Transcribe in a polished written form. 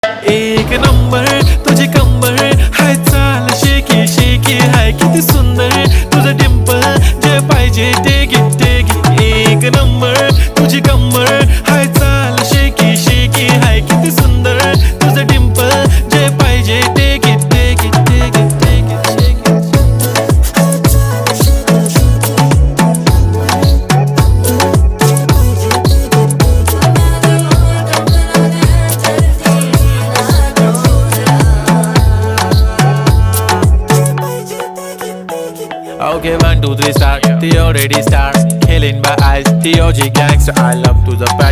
एक नंबर तुझी कंबर हाय, चाल शेकी शेकी हाय, किती सुंदर तुझं डिंपल, जे पाहिजे ते घे. एक नंबर तुझी कंबर हाय, चाल शेकी शेकी हाय, किती सुंदर तुझं डिंपल, जे पाहिजे ते घे. Okay, 1, 2, 3 start. The already start. Killing my eyes. The OG gangster. I love to the passion.